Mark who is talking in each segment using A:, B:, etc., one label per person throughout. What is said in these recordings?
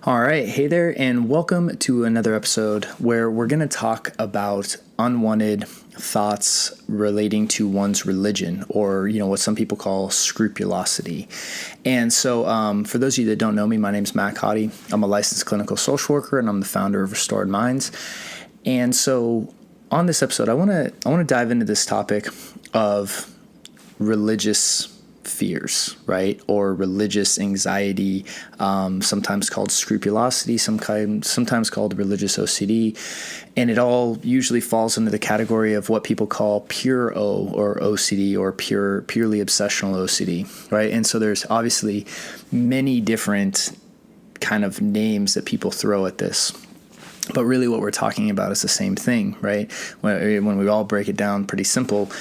A: All right. Hey there, and welcome to another episode where we're going to talk about unwanted thoughts relating to one's religion, or, what some people call scrupulosity. And so for those of you that don't know me, my name's Matt Cotty. I'm a licensed clinical social worker, and I'm the founder of Restored Minds. And so on this episode, I want to dive into this topic of religious fears, right? Or religious anxiety, sometimes called scrupulosity, sometimes called religious OCD. And it all usually falls into the category of what people call pure O or OCD, or purely obsessional OCD, right? And so there's obviously many different kind of names that people throw at this. But really what we're talking about is the same thing, right? When we all break it down pretty simple,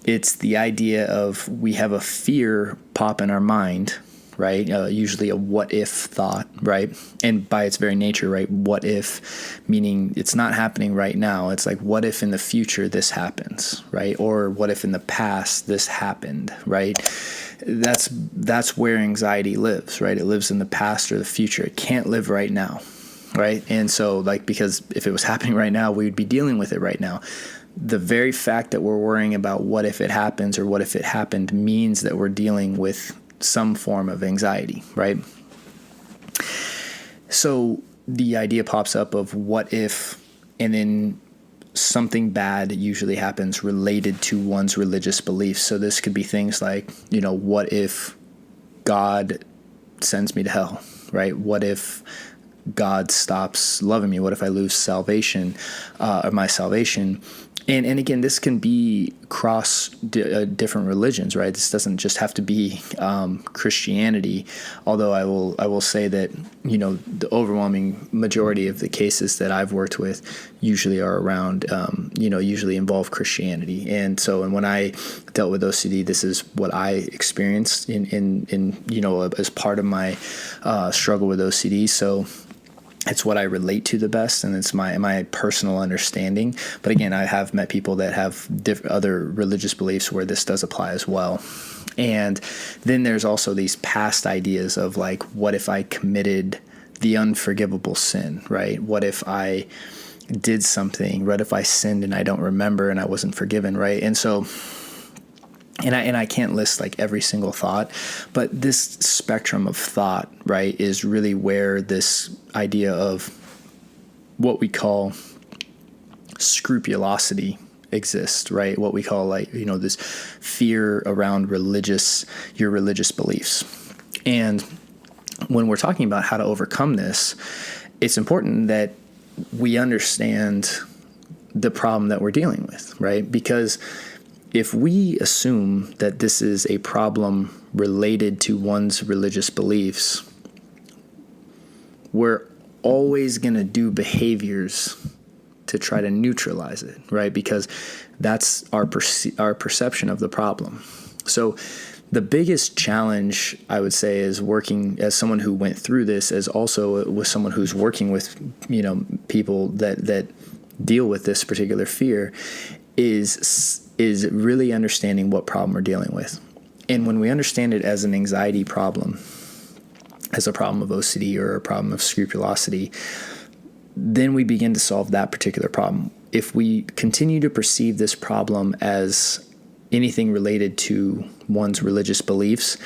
A: it's the idea of we have a fear pop in our mind, right? Usually a what if thought, right? And by its very nature, right? What if, meaning it's not happening right now. It's like, what if in the future this happens, right? Or what if in the past this happened, right? That's where anxiety lives, right? It lives in the past or the future. It can't live right now, right? And so because if it was happening right now, we would be dealing with it right now. The very fact that we're worrying about what if it happens or what if it happened means that we're dealing with some form of anxiety, right? So the idea pops up of what if, and then something bad usually happens related to one's religious beliefs. So this could be things like, what if God sends me to hell, right? What if God stops loving me? What if I lose salvation, or my salvation? And again, this can be across different religions, right? This doesn't just have to be Christianity. Although I will say that the overwhelming majority of the cases that I've worked with usually are around usually involve Christianity. And so, and when I dealt with OCD, this is what I experienced in as part of my struggle with OCD. So it's what I relate to the best, and it's my personal understanding. But again, I have met people that have other religious beliefs where this does apply as well. And then there's also these past ideas of like, what if I committed the unforgivable sin, right? What if I did something? What if I sinned and I don't remember and I wasn't forgiven, right? And so, and I can't list like every single thought, but this spectrum of thought, right, is really where this idea of what we call scrupulosity exists, right? What we call this fear around your religious beliefs. And when we're talking about how to overcome this, it's important that we understand the problem that we're dealing with, right? Because if we assume that this is a problem related to one's religious beliefs, we're always going to do behaviors to try to neutralize it, right? Because that's our perception of the problem. So the biggest challenge, I would say, is working as someone who went through this, as also with someone who's working with, people that deal with this particular fear, is really understanding what problem we're dealing with. And when we understand it as an anxiety problem, as a problem of OCD or a problem of scrupulosity, then we begin to solve that particular problem. If we continue to perceive this problem as anything related to one's religious beliefs,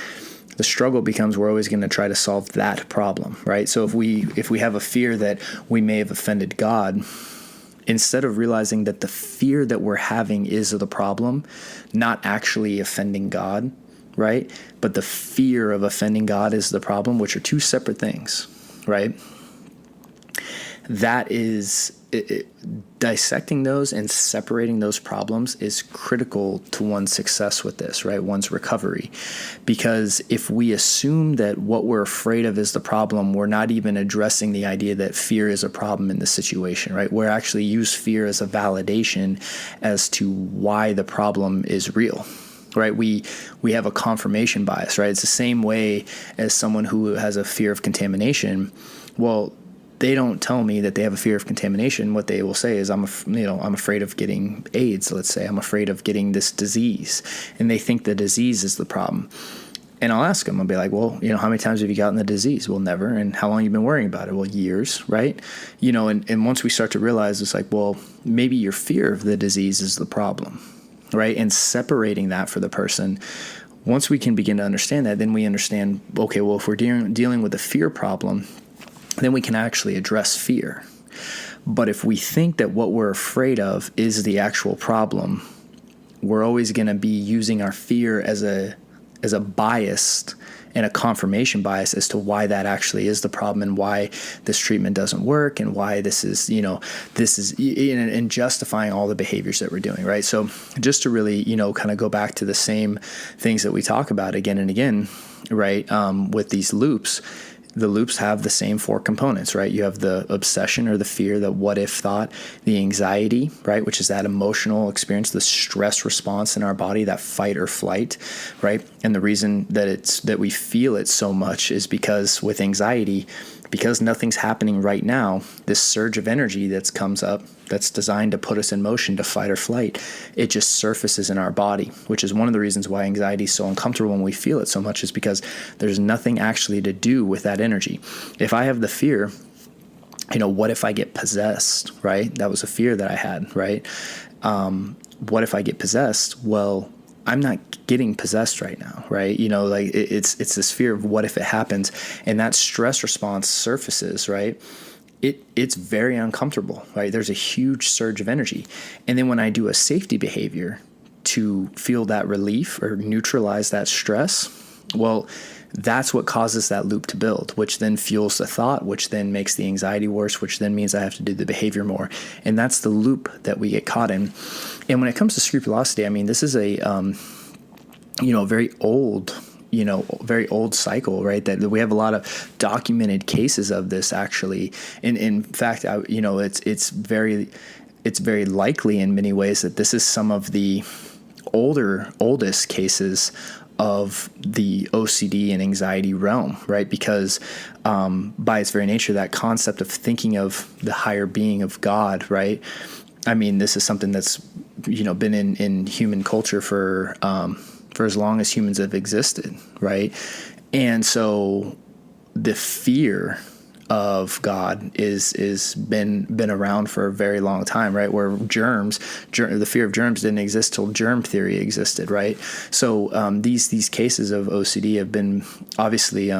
A: the struggle becomes we're always going to try to solve that problem, right? So if we have a fear that we may have offended God, instead of realizing that the fear that we're having is the problem, not actually offending God, right? But the fear of offending God is the problem, which are two separate things, right? That is, dissecting those and separating those problems is critical to one's success with this, right? One's recovery. Because if we assume that what we're afraid of is the problem, we're not even addressing the idea that fear is a problem in the situation, right? We're actually use fear as a validation as to why the problem is real. Right, we have a confirmation bias, right? It's the same way as someone who has a fear of contamination. Well, they don't tell me that they have a fear of contamination. What they will say is, I'm afraid of getting AIDS. Let's say I'm afraid of getting this disease, and they think the disease is the problem. And I'll ask them, I'll be like, well, how many times have you gotten the disease? Well, never. And how long have you been worrying about it? Well, years, right? And once we start to realize, it's like, well, maybe your fear of the disease is the problem, right? And separating that for the person, once we can begin to understand that, then we understand, okay, well, if we're dealing with a fear problem, then we can actually address fear. But if we think that what we're afraid of is the actual problem, we're always going to be using our fear as a bias and a confirmation bias as to why that actually is the problem and why this treatment doesn't work and why this is and justifying all the behaviors that we're doing, right? So just to really, kind of go back to the same things that we talk about again and again, right? With these loops, the loops have the same four components, right? You have the obsession or the fear, the what if thought, the anxiety, right? Which is that emotional experience, the stress response in our body, that fight or flight, right? And the reason that we feel it so much is because with anxiety, because nothing's happening right now, this surge of energy that comes up, that's designed to put us in motion to fight or flight, it just surfaces in our body, which is one of the reasons why anxiety is so uncomfortable when we feel it so much, is because there's nothing actually to do with that energy. If I have the fear, what if I get possessed, right? That was a fear that I had, right? What if I get possessed? Well, I'm not getting possessed right now, right? It's this fear of what if it happens, and that stress response surfaces, right? It's very uncomfortable, right? There's a huge surge of energy. And then when I do a safety behavior to feel that relief or neutralize that stress, well, that's what causes that loop to build, which then fuels the thought, which then makes the anxiety worse, which then means I have to do the behavior more. And that's the loop that we get caught in. And when it comes to scrupulosity, I mean, this is a very old cycle, right? That we have a lot of documented cases of this actually. And in fact, it's very likely in many ways that this is some of the oldest cases of the OCD and anxiety realm, right? Because by its very nature, that concept of thinking of the higher being of God, right? I mean, this is something that's been in human culture for as long as humans have existed, right? And so the fear of God is been around for a very long time, right? Where the fear of germs didn't exist till germ theory existed, right? So these cases of OCD have been obviously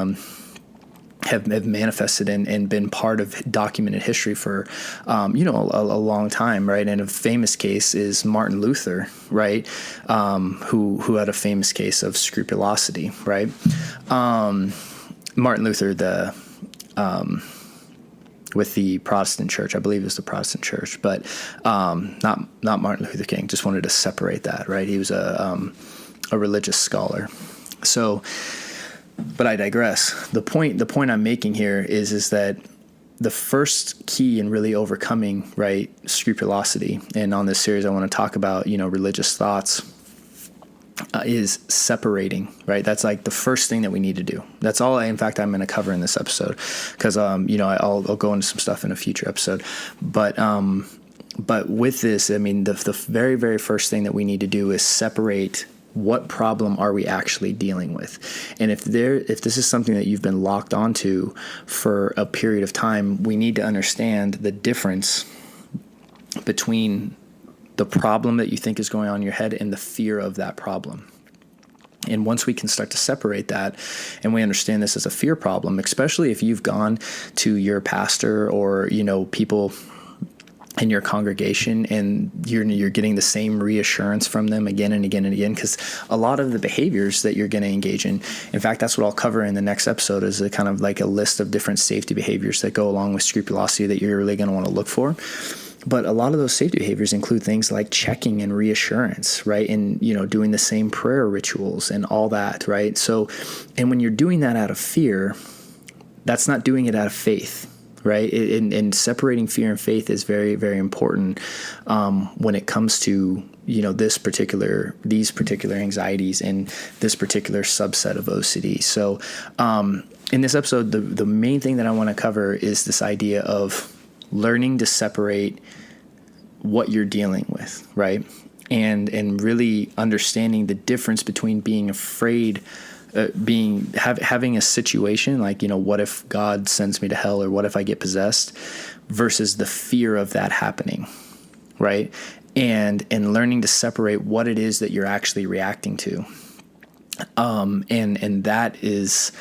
A: have manifested and been part of documented history for a long time, right? And a famous case is Martin Luther, right? Who had a famous case of scrupulosity, right? Martin Luther, with the Protestant church, I believe it was the Protestant church, but not Martin Luther King. Just wanted to separate that, right? He was a religious scholar. So, but I digress. The point I'm making here is that the first key in really overcoming, right, scrupulosity, and on this series I want to talk about, religious thoughts, is separating, right? That's like the first thing that we need to do. That's all in fact, I'm going to cover in this episode because, I'll go into some stuff in a future episode. But with this, I mean, the very, very first thing that we need to do is separate what problem are we actually dealing with. And if this is something that you've been locked onto for a period of time, we need to understand the difference between the problem that you think is going on in your head and the fear of that problem. And once we can start to separate that and we understand this as a fear problem, especially if you've gone to your pastor or, people in your congregation and you're getting the same reassurance from them again and again and again, because a lot of the behaviors that you're going to engage in fact, that's what I'll cover in the next episode, is a kind of like a list of different safety behaviors that go along with scrupulosity that you're really going to want to look for. But a lot of those safety behaviors include things like checking and reassurance, right? And, doing the same prayer rituals and all that, right? So, and when you're doing that out of fear, that's not doing it out of faith, right? And separating fear and faith is very, very important when it comes to, these particular anxieties and this particular subset of OCD. So in this episode, the main thing that I want to cover is this idea of learning to separate what you're dealing with, right? And really understanding the difference between being afraid having a situation like, what if God sends me to hell, or what if I get possessed, versus the fear of that happening, right? And learning to separate what it is that you're actually reacting to. And that is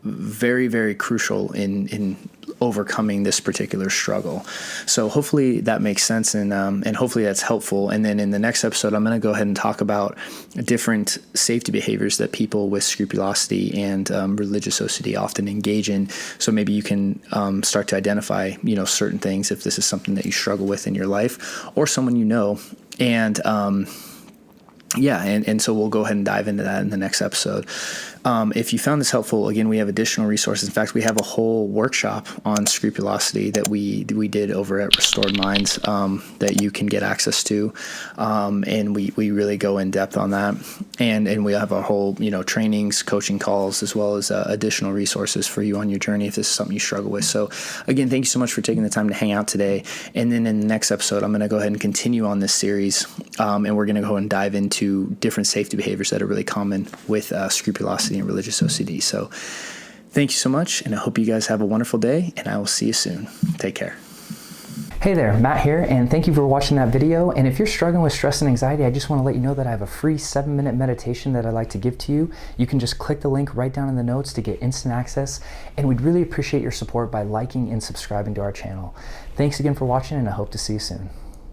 A: very, very crucial in overcoming this particular struggle. So hopefully that makes sense, and hopefully that's helpful. And then in the next episode, I'm going to go ahead and talk about different safety behaviors that people with scrupulosity and religious OCD often engage in. So maybe you can start to identify, certain things if this is something that you struggle with in your life, or someone you know. And and so we'll go ahead and dive into that in the next episode. If you found this helpful, again, we have additional resources. In fact, we have a whole workshop on scrupulosity that we did over at Restored Minds that you can get access to, and we really go in depth on that. And we have our whole trainings, coaching calls, as well as additional resources for you on your journey if this is something you struggle with. So again, thank you so much for taking the time to hang out today. And then in the next episode, I'm going to go ahead and continue on this series, and we're going to go and dive into different safety behaviors that are really common with scrupulosity and religious OCD. So thank you so much, and I hope you guys have a wonderful day, and I will see you soon. Take care. Hey there, Matt here, and thank you for watching that video. And if you're struggling with stress and anxiety, I just want to let you know that I have a free 7-minute meditation that I'd like to give to you. You can just click the link right down in the notes to get instant access, and we'd really appreciate your support by liking and subscribing to our channel. Thanks again for watching, and I hope to see you soon.